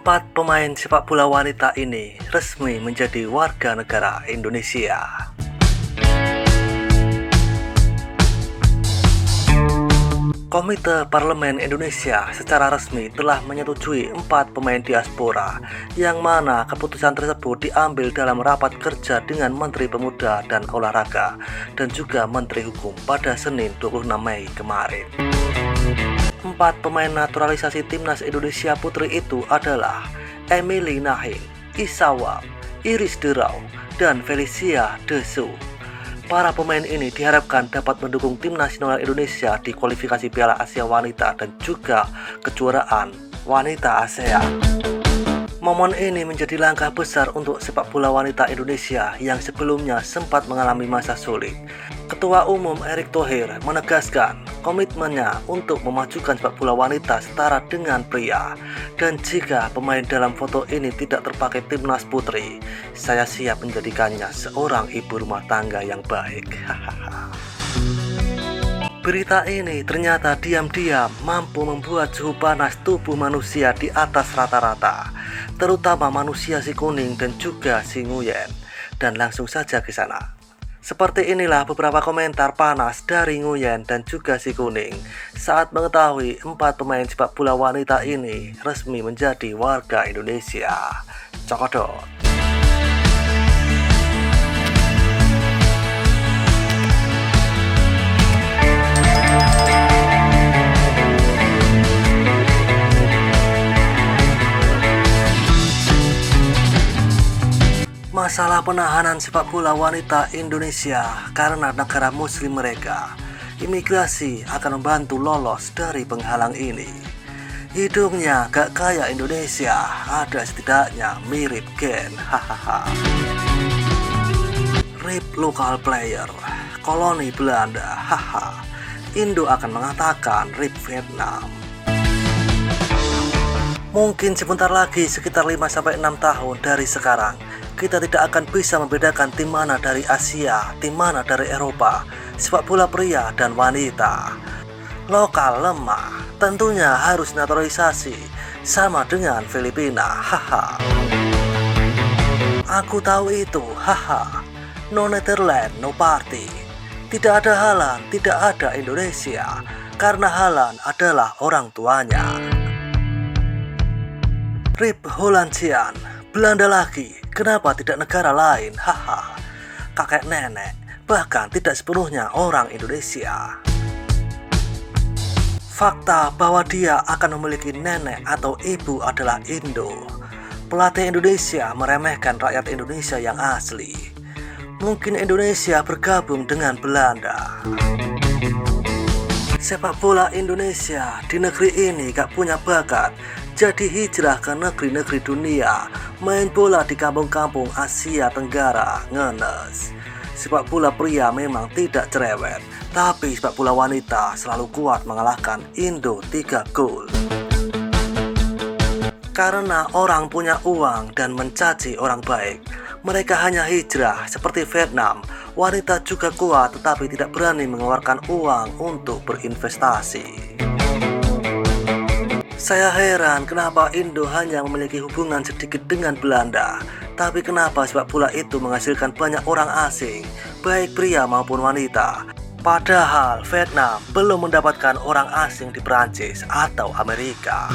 Empat pemain sepak bola wanita ini resmi menjadi warga negara Indonesia. Komite Parlemen Indonesia secara resmi telah menyetujui 4 pemain diaspora, yang mana keputusan tersebut diambil dalam rapat kerja dengan Menteri Pemuda dan Olahraga dan juga Menteri Hukum pada Senin 26 Mei kemarin. 4 pemain naturalisasi Timnas Indonesia Putri itu adalah Emily Nahin, Isawam, Iris Derau, dan Felicia Desu. Para pemain ini diharapkan dapat mendukung tim nasional Indonesia di kualifikasi Piala Asia Wanita dan juga kejuaraan Wanita ASEAN. Momen ini menjadi langkah besar untuk sepak bola wanita Indonesia yang sebelumnya sempat mengalami masa sulit. Ketua Umum Erick Thohir menegaskan komitmennya untuk memajukan sepak bola wanita setara dengan pria. Dan jika pemain dalam foto ini tidak terpakai timnas putri, saya siap menjadikannya seorang ibu rumah tangga yang baik. Berita ini ternyata diam-diam mampu membuat suhu panas tubuh manusia di atas rata-rata, terutama manusia si kuning dan juga si Nguyen. Dan langsung saja ke sana. Seperti inilah beberapa komentar panas dari Nguyen dan juga si kuning saat mengetahui 4 pemain sepak bola wanita ini resmi menjadi warga Indonesia. Cokodot. Masalah penahanan sepak bola wanita Indonesia karena negara muslim mereka, imigrasi akan membantu lolos dari penghalang ini. Hidungnya gak kayak Indonesia, ada setidaknya mirip gen. RIP local player, koloni Belanda. Indo akan mengatakan RIP Vietnam. Mungkin sebentar lagi, sekitar 5-6 tahun dari sekarang, kita tidak akan bisa membedakan tim mana dari Asia, tim mana dari Eropa, sepak bola pria dan wanita. Lokal lemah, tentunya harus naturalisasi, sama dengan Filipina. Aku tahu itu. No Netherlands, no party. Tidak ada Haaland, tidak ada Indonesia, karena Haaland adalah orang tuanya. RIP Hollandian, Belanda lagi. Kenapa tidak negara lain? Kakek nenek, bahkan tidak sepenuhnya orang Indonesia. Fakta bahwa dia akan memiliki nenek atau ibu adalah Indo. Pelatih Indonesia meremehkan rakyat Indonesia yang asli. Mungkin Indonesia bergabung dengan Belanda. Sepak bola Indonesia di negeri ini gak punya bakat, jadi hijrah ke negeri-negeri dunia, main bola di kampung-kampung Asia Tenggara, ngenes. Sepak bola pria memang tidak cerewet, tapi sepak bola wanita selalu kuat mengalahkan Indo 3 gol. Karena orang punya uang dan mencaci orang baik, mereka hanya hijrah seperti Vietnam. Wanita juga kuat tetapi tidak berani mengeluarkan uang untuk berinvestasi. Saya heran kenapa Indo hanya memiliki hubungan sedikit dengan Belanda, tapi kenapa sepak bola itu menghasilkan banyak orang asing, baik pria maupun wanita. Padahal Vietnam belum mendapatkan orang asing di Prancis atau Amerika.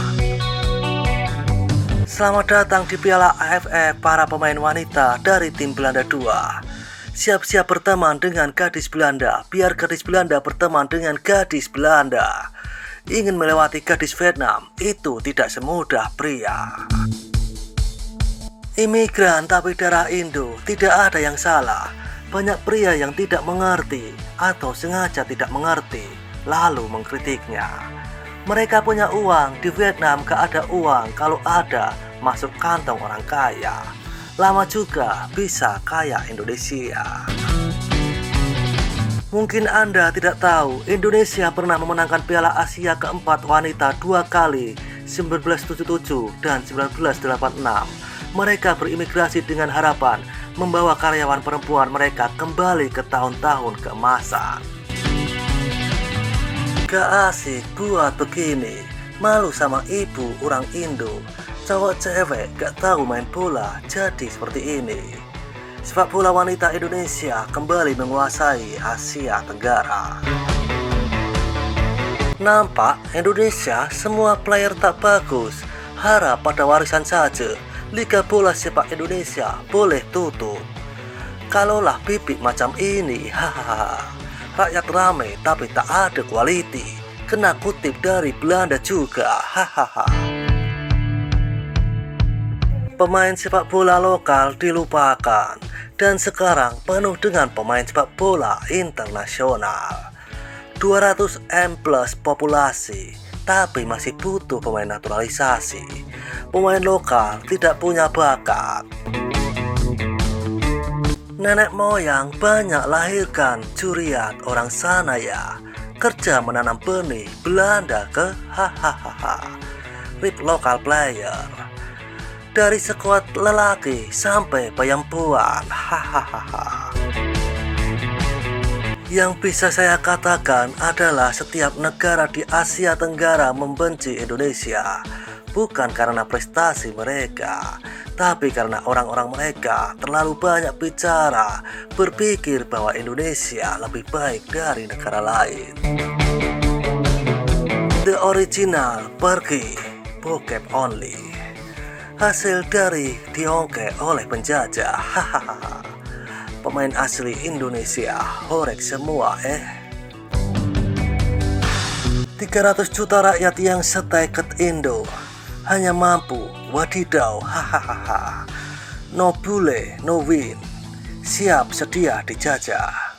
Selamat datang di Piala AFF para pemain wanita dari tim Belanda 2. Siap-siap berteman dengan gadis Belanda, biar gadis Belanda berteman dengan gadis Belanda. Ingin melewati gadis Vietnam itu tidak semudah pria. Imigran tapi darah Indo, tidak ada yang salah. Banyak pria yang tidak mengerti atau sengaja tidak mengerti lalu mengkritiknya. Mereka punya uang, di Vietnam gak ada uang, kalau ada masuk kantong orang kaya. Lama juga bisa kaya Indonesia. Mungkin Anda tidak tahu, Indonesia pernah memenangkan Piala Asia keempat wanita 2 kali, 1977 dan 1986. Mereka berimigrasi dengan harapan membawa karyawan perempuan mereka kembali ke tahun-tahun keemasan. Gak asik buat begini, malu sama ibu orang Indo. cowok cewek gak tahu main bola jadi seperti ini. Sepak bola wanita Indonesia kembali menguasai Asia Tenggara. Nampak Indonesia semua player tak bagus, harap pada warisan saja. Liga bola sepak Indonesia boleh tutup. Kalaulah bibit macam ini, hahaha. Rakyat ramai tapi tak ada quality. Kena kutip dari Belanda juga, hahaha. Pemain sepak bola lokal dilupakan dan sekarang penuh dengan pemain sepak bola internasional. 200 M plus populasi, tapi masih butuh pemain naturalisasi. Pemain lokal tidak punya bakat. Nenek moyang banyak lahirkan curiat orang sana ya. Kerja menanam benih Belanda ke hahaha. Rip lokal player. Dari skuad lelaki sampai perempuan, hahaha. Yang bisa saya katakan adalah setiap negara di Asia Tenggara membenci Indonesia. Bukan karena prestasi mereka, tapi karena orang-orang mereka terlalu banyak bicara, berpikir bahwa Indonesia lebih baik dari negara lain. The original pergi, bokep only. Hasil dari diongkek oleh penjajah, hahaha. Pemain asli Indonesia horek semua 300 juta rakyat yang seteket Indo hanya mampu wadidaw, hahaha. No bule, no win. Siap sedia dijajah.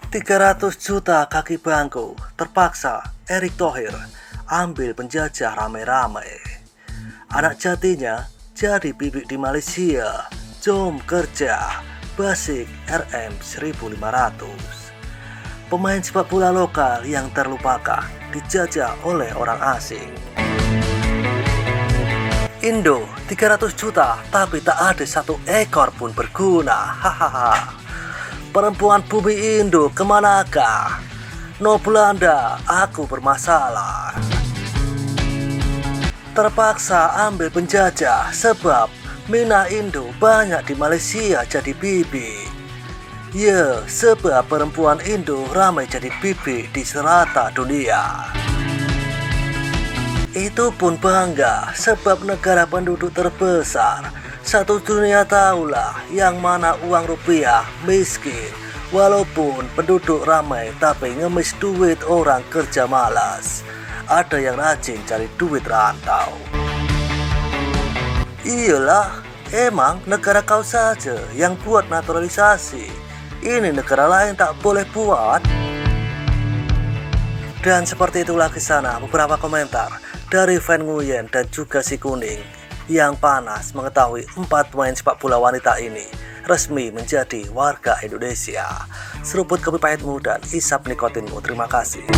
300 juta kaki bangku terpaksa Erick Thohir ambil penjajah ramai-ramai. Anak jatinya jadi bibik di Malaysia. Jom kerja, basic RM 1500. Pemain sepak bola lokal yang terlupakan dijajah oleh orang asing. Indo 300 juta tapi tak ada satu ekor pun berguna, hahaha. Perempuan bumi Indo kemanakah? No Belanda, aku bermasalah. Terpaksa ambil penjajah sebab Mina Indo banyak di Malaysia jadi bibi. Ya, sebab perempuan Indo ramai jadi bibi di serata dunia. Itu pun bangga sebab negara penduduk terbesar. Satu dunia tahulah yang mana uang rupiah miskin. Walaupun penduduk ramai tapi ngemis duit orang kerja malas. Ada yang rajin cari duit rantau. Iyalah, emang negara kau saja yang buat naturalisasi. Ini negara lain tak boleh buat. Dan seperti itulah kisah beberapa komentar dari fan Nguyen dan juga si Kuning yang panas mengetahui 4 pemain sepak bola wanita ini resmi menjadi warga Indonesia. Seruput kopi pahitmu dan isap nikotinmu. Terima kasih.